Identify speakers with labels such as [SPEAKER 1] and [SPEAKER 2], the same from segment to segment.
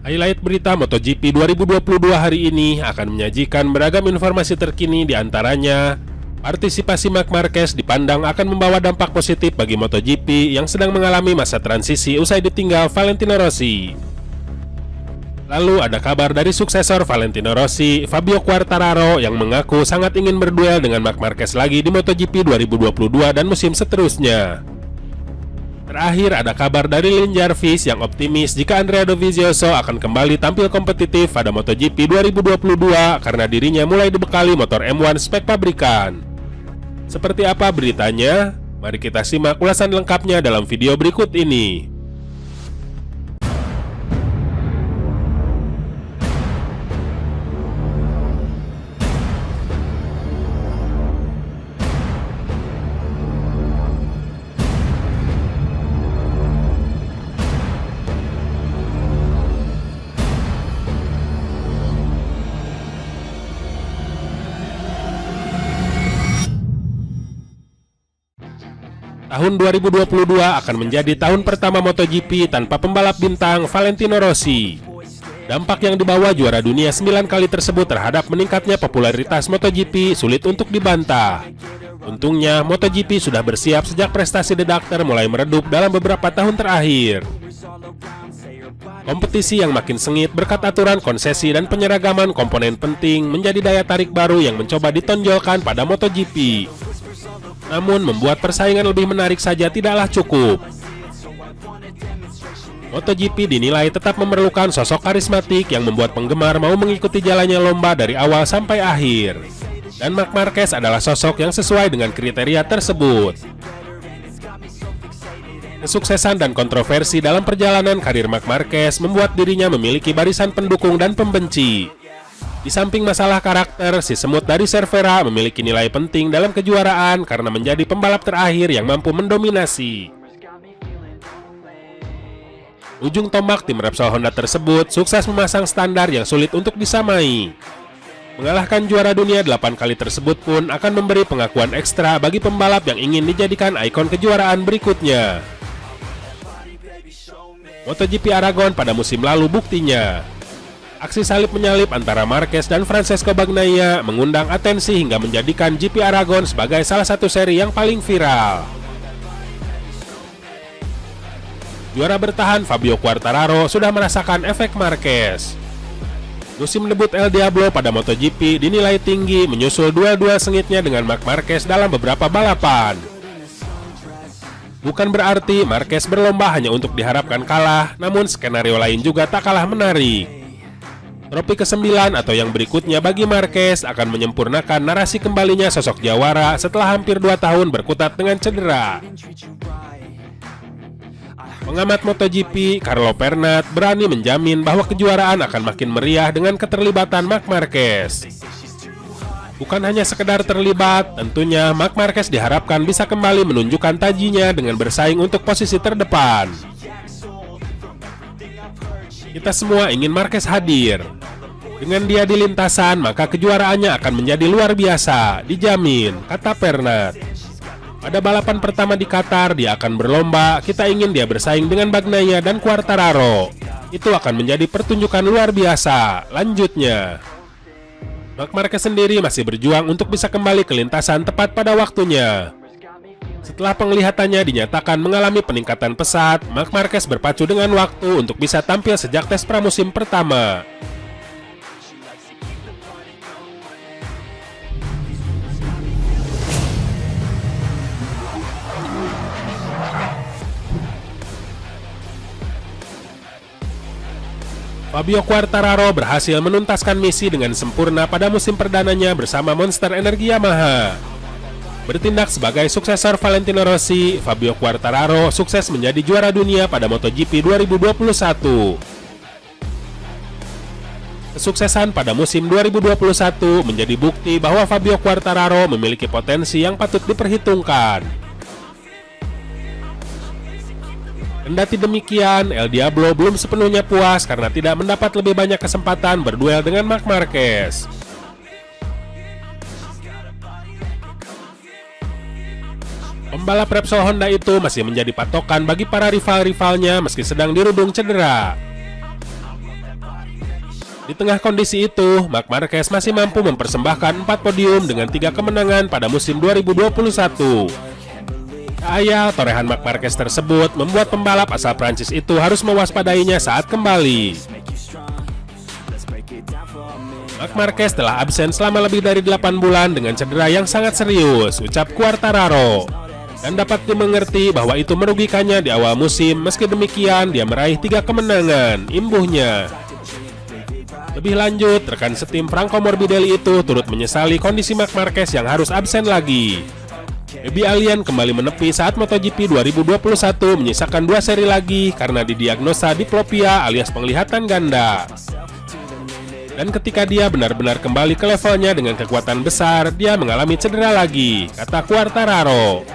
[SPEAKER 1] Highlight berita MotoGP 2022 hari ini akan menyajikan beragam informasi terkini, di antaranya partisipasi Marc Marquez dipandang akan membawa dampak positif bagi MotoGP yang sedang mengalami masa transisi usai ditinggal Valentino Rossi. Lalu ada kabar dari suksesor Valentino Rossi, Fabio Quartararo, yang mengaku sangat ingin berduel dengan Marc Marquez lagi di MotoGP 2022 dan musim seterusnya. Terakhir ada kabar dari Lin Jarvis yang optimis jika Andrea Dovizioso akan kembali tampil kompetitif pada MotoGP 2022 karena dirinya mulai dibekali motor M1 spek pabrikan. Seperti apa beritanya? Mari kita simak ulasan lengkapnya dalam video berikut ini. Tahun 2022 akan menjadi tahun pertama MotoGP tanpa pembalap bintang Valentino Rossi. Dampak yang dibawa juara dunia 9 kali tersebut terhadap meningkatnya popularitas MotoGP sulit untuk dibantah. Untungnya, MotoGP sudah bersiap sejak prestasi The Doctor mulai meredup dalam beberapa tahun terakhir. Kompetisi yang makin sengit berkat aturan konsesi dan penyeragaman komponen penting menjadi daya tarik baru yang mencoba ditonjolkan pada MotoGP. Namun membuat persaingan lebih menarik saja tidaklah cukup. MotoGP dinilai tetap memerlukan sosok karismatik yang membuat penggemar mau mengikuti jalannya lomba dari awal sampai akhir. Dan Marc Marquez adalah sosok yang sesuai dengan kriteria tersebut. Kesuksesan dan kontroversi dalam perjalanan karir Marc Marquez membuat dirinya memiliki barisan pendukung dan pembenci. Di samping masalah karakter, si semut dari Cervera memiliki nilai penting dalam kejuaraan karena menjadi pembalap terakhir yang mampu mendominasi. Ujung tombak tim Repsol Honda tersebut sukses memasang standar yang sulit untuk disamai. Mengalahkan juara dunia 8 kali tersebut pun akan memberi pengakuan ekstra bagi pembalap yang ingin dijadikan ikon kejuaraan berikutnya. MotoGP Aragon pada musim lalu buktinya. Aksi salip-menyalip antara Marquez dan Francesco Bagnaia mengundang atensi hingga menjadikan GP Aragon sebagai salah satu seri yang paling viral. Juara bertahan Fabio Quartararo sudah merasakan efek Marquez. Musim debut El Diablo pada MotoGP dinilai tinggi, menyusul duel-duel sengitnya dengan Marc Marquez dalam beberapa balapan. Bukan berarti Marquez berlomba hanya untuk diharapkan kalah, namun skenario lain juga tak kalah menarik. Trofi ke-9 atau yang berikutnya bagi Marquez akan menyempurnakan narasi kembalinya sosok jawara setelah hampir 2 tahun berkutat dengan cedera. Pengamat MotoGP, Carlo Pernat, berani menjamin bahwa kejuaraan akan makin meriah dengan keterlibatan Marc Marquez. Bukan hanya sekedar terlibat, tentunya Marc Marquez diharapkan bisa kembali menunjukkan tajinya dengan bersaing untuk posisi terdepan. Kita semua ingin Marquez hadir. Dengan dia di lintasan, maka kejuaraannya akan menjadi luar biasa, dijamin, kata Pernat. Pada balapan pertama di Qatar, dia akan berlomba. Kita ingin dia bersaing dengan Bagnaia dan Quartararo. Itu akan menjadi pertunjukan luar biasa, lanjutnya. Marc Marquez sendiri masih berjuang untuk bisa kembali ke lintasan tepat pada waktunya. Setelah penglihatannya dinyatakan mengalami peningkatan pesat, Marc Marquez berpacu dengan waktu untuk bisa tampil sejak tes pramusim pertama. Fabio Quartararo berhasil menuntaskan misi dengan sempurna pada musim perdananya bersama Monster Energi Yamaha. Bertindak sebagai suksesor Valentino Rossi, Fabio Quartararo sukses menjadi juara dunia pada MotoGP 2021. Kesuksesan pada musim 2021 menjadi bukti bahwa Fabio Quartararo memiliki potensi yang patut diperhitungkan. Kendati demikian, El Diablo belum sepenuhnya puas karena tidak mendapat lebih banyak kesempatan berduel dengan Marc Marquez. Pembalap Repsol Honda itu masih menjadi patokan bagi para rival-rivalnya meski sedang dirudung cedera. Di tengah kondisi itu, Marc Marquez masih mampu mempersembahkan 4 podium dengan 3 kemenangan pada musim 2021. Ayal torehan Marc Marquez tersebut membuat pembalap asal Prancis itu harus mewaspadainya saat kembali. Marc Marquez telah absen selama lebih dari 8 bulan dengan cedera yang sangat serius, ucap Quartararo. Dan dapat dimengerti bahwa itu merugikannya di awal musim, meski demikian dia meraih 3 kemenangan, imbuhnya. Lebih lanjut, rekan setim Franco Morbidelli itu turut menyesali kondisi Marc Marquez yang harus absen lagi. Baby Alien kembali menepi saat MotoGP 2021 menyisakan 2 seri lagi karena didiagnosa diplopia alias penglihatan ganda. Dan ketika dia benar-benar kembali ke levelnya dengan kekuatan besar, dia mengalami cedera lagi, kata Quartararo.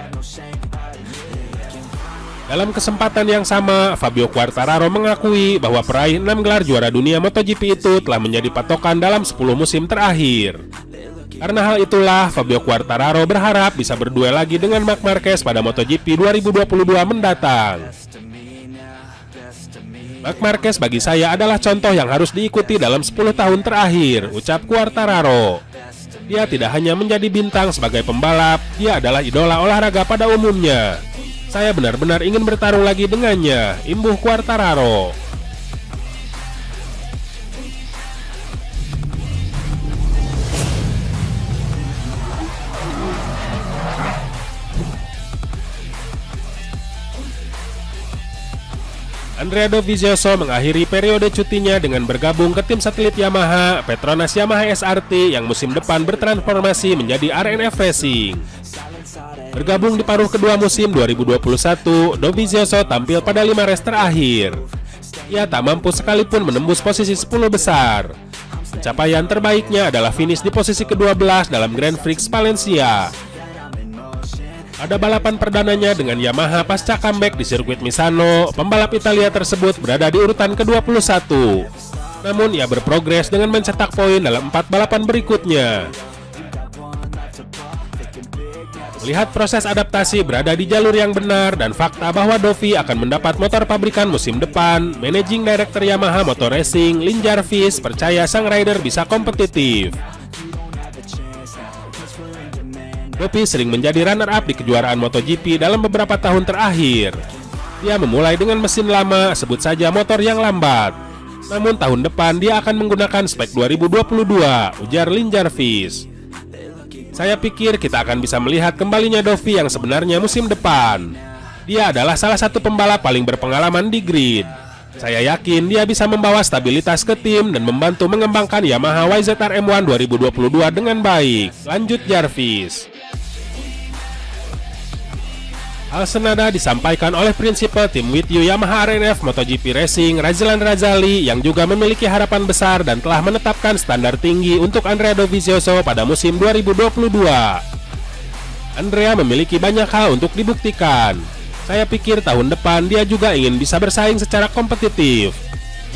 [SPEAKER 1] Dalam kesempatan yang sama, Fabio Quartararo mengakui bahwa peraih 6 gelar juara dunia MotoGP itu telah menjadi patokan dalam 10 musim terakhir. Karena hal itulah, Fabio Quartararo berharap bisa berduel lagi dengan Marc Marquez pada MotoGP 2022 mendatang. Marc Marquez bagi saya adalah contoh yang harus diikuti dalam 10 tahun terakhir, ucap Quartararo. Dia tidak hanya menjadi bintang sebagai pembalap, dia adalah idola olahraga pada umumnya. Saya benar-benar ingin bertarung lagi dengannya, imbuh Quartararo. Andrea Dovizioso mengakhiri periode cutinya dengan bergabung ke tim satelit Yamaha, Petronas Yamaha SRT yang musim depan bertransformasi menjadi RNF Racing. Bergabung di paruh kedua musim 2021, Dovizioso tampil pada 5 race terakhir. Ia tak mampu sekalipun menembus posisi 10 besar. Pencapaian terbaiknya adalah finish di posisi ke-12 dalam Grand Prix Valencia. Pada balapan perdananya dengan Yamaha pasca comeback di sirkuit Misano, pembalap Italia tersebut berada di urutan ke-21. Namun ia berprogres dengan mencetak poin dalam 4 balapan berikutnya. Melihat proses adaptasi berada di jalur yang benar dan fakta bahwa Dovi akan mendapat motor pabrikan musim depan, Managing Director Yamaha Motor Racing, Lin Jarvis, percaya sang rider bisa kompetitif. Dovi sering menjadi runner-up di kejuaraan MotoGP dalam beberapa tahun terakhir. Dia memulai dengan mesin lama, sebut saja motor yang lambat. Namun tahun depan dia akan menggunakan spek 2022, ujar Lin Jarvis. Saya pikir kita akan bisa melihat kembalinya Dovi yang sebenarnya musim depan. Dia adalah salah satu pembalap paling berpengalaman di grid. Saya yakin dia bisa membawa stabilitas ke tim dan membantu mengembangkan Yamaha YZR M1 2022 dengan baik, lanjut Jarvis. Hal senada disampaikan oleh prinsipal tim With You Yamaha RNF MotoGP Racing, Razlan Razali, yang juga memiliki harapan besar dan telah menetapkan standar tinggi untuk Andrea Dovizioso pada musim 2022. Andrea memiliki banyak hal untuk dibuktikan. Saya pikir tahun depan dia juga ingin bisa bersaing secara kompetitif.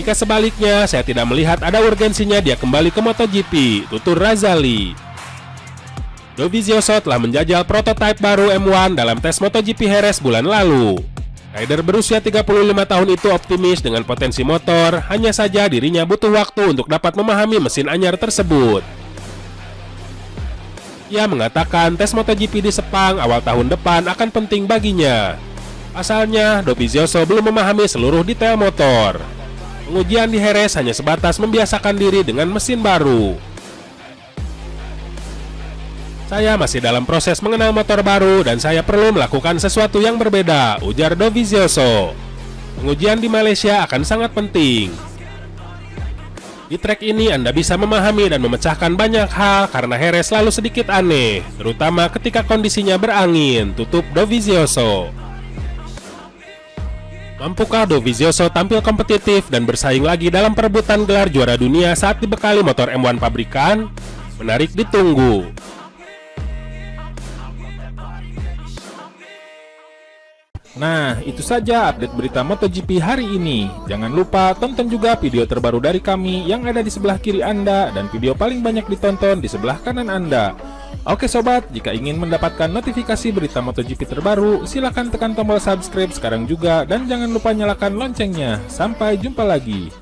[SPEAKER 1] Jika sebaliknya, saya tidak melihat ada urgensinya dia kembali ke MotoGP, tutur Razali. Dovizioso telah menjajal prototipe baru M1 dalam tes MotoGP Jerez bulan lalu. Rider berusia 35 tahun itu optimis dengan potensi motor, hanya saja dirinya butuh waktu untuk dapat memahami mesin anyar tersebut. Ia mengatakan tes MotoGP di Sepang awal tahun depan akan penting baginya. Pasalnya, Dovizioso belum memahami seluruh detail motor. Pengujian di Jerez hanya sebatas membiasakan diri dengan mesin baru. Saya masih dalam proses mengenal motor baru dan saya perlu melakukan sesuatu yang berbeda, ujar Dovizioso. Pengujian di Malaysia akan sangat penting. Di trek ini Anda bisa memahami dan memecahkan banyak hal karena Jerez selalu sedikit aneh, terutama ketika kondisinya berangin, tutup Dovizioso. Mampukah Dovizioso tampil kompetitif dan bersaing lagi dalam perebutan gelar juara dunia saat dibekali motor M1 pabrikan? Menarik ditunggu.
[SPEAKER 2] Nah, itu saja update berita MotoGP hari ini. Jangan lupa tonton juga video terbaru dari kami yang ada di sebelah kiri Anda dan video paling banyak ditonton di sebelah kanan Anda. Oke sobat, jika ingin mendapatkan notifikasi berita MotoGP terbaru, silakan tekan tombol subscribe sekarang juga dan jangan lupa nyalakan loncengnya. Sampai jumpa lagi.